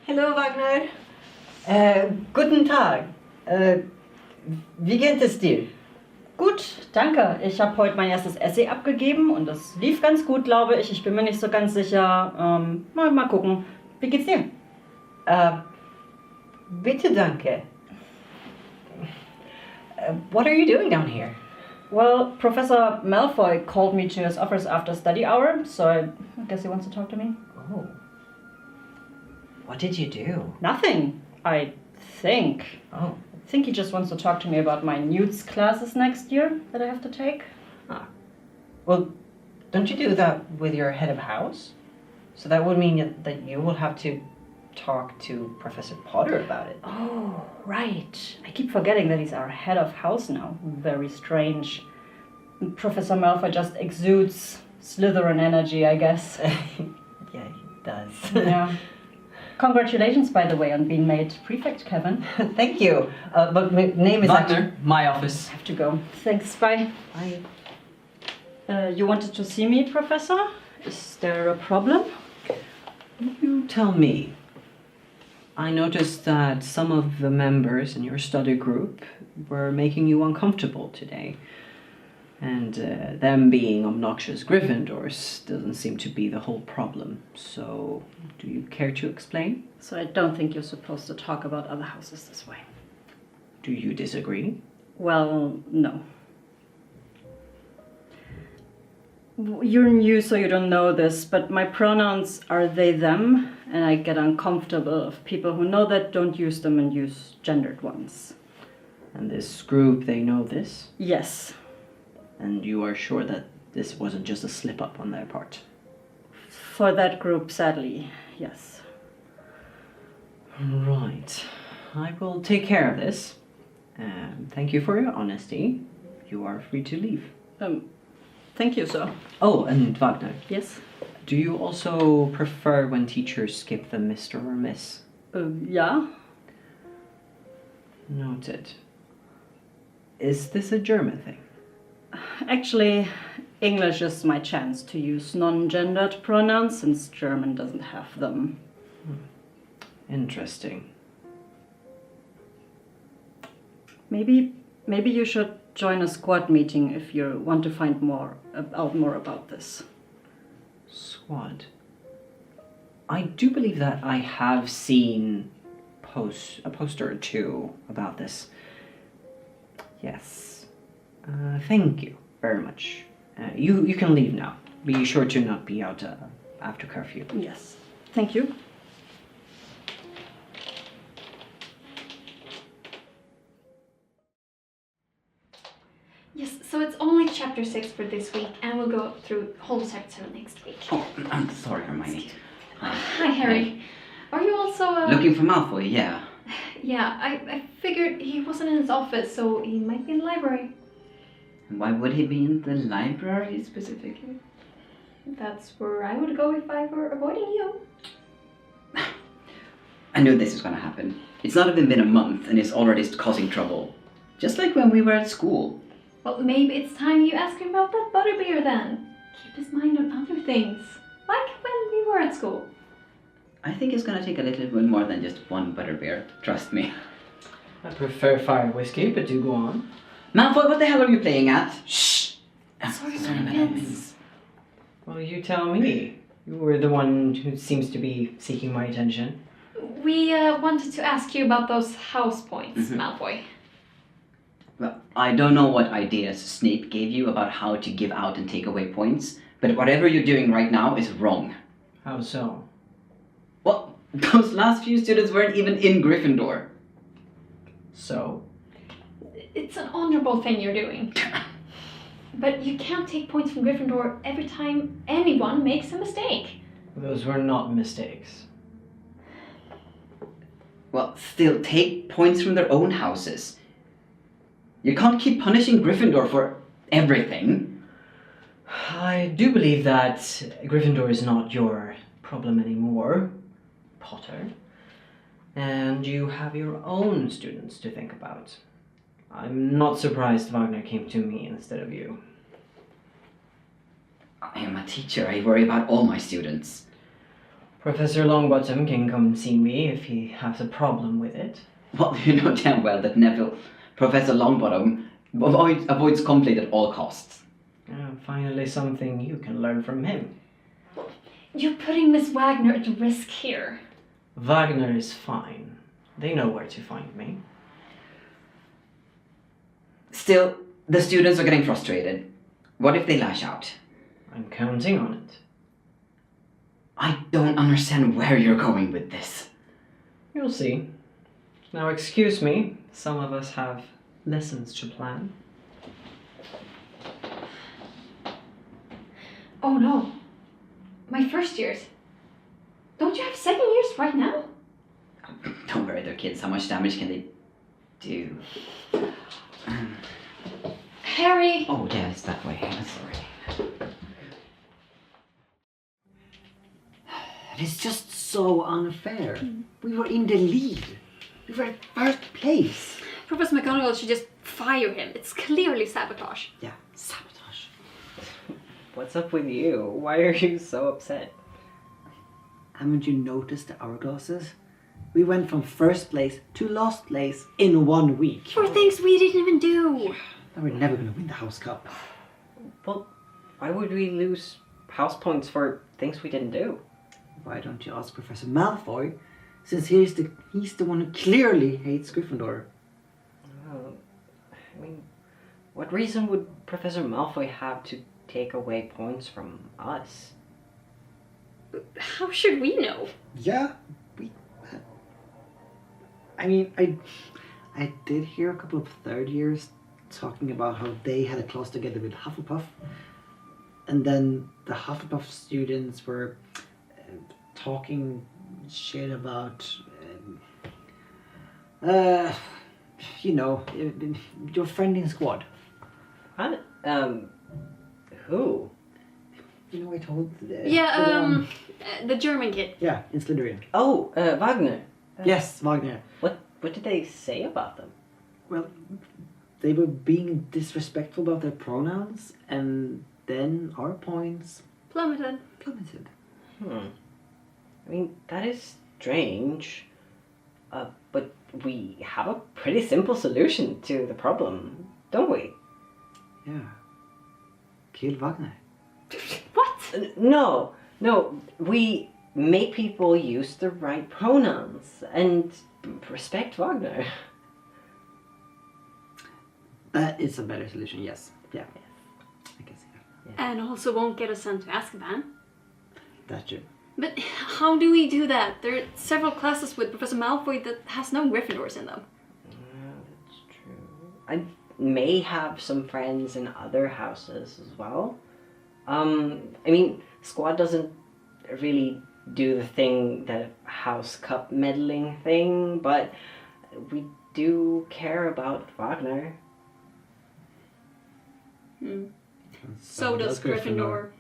Hello, Wagner. Guten Tag. Wie geht es dir? Gut, danke. Ich habe heute mein erstes Essay abgegeben und das lief ganz gut, glaube ich. Ich bin mir nicht so ganz sicher. Mal gucken. Wie geht's dir? Bitte danke. What are you doing down here? Well, Professor Malfoy called me to his office after study hour, so I guess he wants to talk to me. Oh. What did you do? Nothing, I think. Oh. I think he just wants to talk to me about my newts classes next year that I have to take. Ah. Well, don't you do that with your head of house? So that would mean that you will have to talk to Professor Potter about it. Oh, right. I keep forgetting that he's our head of house now. Very strange. Professor Malfoy just exudes Slytherin energy, I guess. Yeah, he does. Yeah. Congratulations, by the way, on being made prefect, Kevin. Thank you. But my name is Wagner, my office. I have to go. Thanks, bye. Bye. You wanted to see me, Professor? Is there a problem? You tell me. I noticed that some of the members in your study group were making you uncomfortable today. And them being obnoxious Gryffindors doesn't seem to be the whole problem. So, do you care to explain? So I don't think you're supposed to talk about other houses this way. Do you disagree? Well, no. You're new, so you don't know this, but my pronouns are they, them, and I get uncomfortable if people who know that don't use them and use gendered ones. And this group, they know this? Yes. And you are sure that this wasn't just a slip-up on their part? For that group, sadly, yes. Right. I will take care of this. Thank you for your honesty. You are free to leave. Thank you, sir. Oh, and Wagner. Yes? Do you also prefer when teachers skip the Mr. or Miss? Yeah? Noted. Is this a German thing? Actually, English is my chance to use non-gendered pronouns since German doesn't have them. Interesting. Maybe you should join a squad meeting if you want to find out more about this. S.Q.U.A.D. I do believe that I have seen a poster or two about this. Yes. Thank you very much. You can leave now. Be sure to not be out after curfew. Yes. Thank you. Yes, so it's only chapter 6 for this week, and we'll go through whole chapter 7 next week. Oh, I'm sorry, Hermione. Hi, Harry. Are you also, Looking for Malfoy, yeah. Yeah, I figured he wasn't in his office, so he might be in the library. And why would he be in the library specifically? That's where I would go if I were avoiding you. I knew this was gonna happen. It's not even been a month, and he's already causing trouble. Just like when we were at school. Well, maybe it's time you ask him about that butterbeer then. Keep his mind on other things. Like when we were at school. I think it's gonna take a little bit more than just one butterbeer, trust me. I prefer fire whiskey, but do go on. Malfoy, what the hell are you playing at? Shh! Sorry, Vince. Well, you tell me. You were the one who seems to be seeking my attention. We wanted to ask you about those house points, Malfoy. Well, I don't know what ideas Snape gave you about how to give out and take away points, but whatever you're doing right now is wrong. How so? Well, those last few students weren't even in Gryffindor. So? It's an honorable thing you're doing. But you can't take points from Gryffindor every time anyone makes a mistake. Those were not mistakes. Well, still, take points from their own houses. You can't keep punishing Gryffindor for everything. I do believe that Gryffindor is not your problem anymore, Potter. And you have your own students to think about. I'm not surprised Wagner came to me instead of you. I am a teacher. I worry about all my students. Professor Longbottom can come see me if he has a problem with it. Well, you know damn well that Professor Longbottom, avoids conflict at all costs. Finally something you can learn from him. You're putting Miss Wagner at risk here. Wagner is fine. They know where to find me. Still, the students are getting frustrated. What if they lash out? I'm counting on it. I don't understand where you're going with this. You'll see. Now excuse me, some of us have lessons to plan. Oh no. My first years. Don't you have second years right now? Don't worry, they're kids. How much damage can they do? Harry! Oh, yeah, it's that way. I'm sorry. It's just so unfair. We were in the lead. We were at first place. Professor McGonagall should just fire him. It's clearly sabotage. Yeah, sabotage. What's up with you? Why are you so upset? Haven't you noticed the hourglasses? We went from first place to last place in 1 week. For things we didn't even do. Now we're never going to win the House Cup. Well, why would we lose house points for things we didn't do? Why don't you ask Professor Malfoy, since he's the one who clearly hates Gryffindor. Well, I mean, what reason would Professor Malfoy have to take away points from us? How should we know? Yeah, I mean, I did hear a couple of third years talking about how they had a class together with Hufflepuff, and then the Hufflepuff students were talking shit about, you know, your friend in S.Q.U.A.D. What? Who? You know, I told. The German kid. Yeah, in Slytherin. Oh, Wagner. Yes, Wagner. What did they say about them? Well, they were being disrespectful about their pronouns, and then our points Plummeted. plummeted. I mean, that is strange. But we have a pretty simple solution to the problem, don't we? Yeah. Kill Wagner. What? No, we make people use the right pronouns and respect Wagner. That is a better solution, yes. Yeah. I can see that. And also won't get us sent to Azkaban. That's true. But how do we do that? There are several classes with Professor Malfoy that has no Gryffindors in them. That's true. I may have some friends in other houses as well. I mean, S.Q.U.A.D doesn't really do the thing, the House Cup meddling thing, but we do care about Wagner. So does Gryffindor.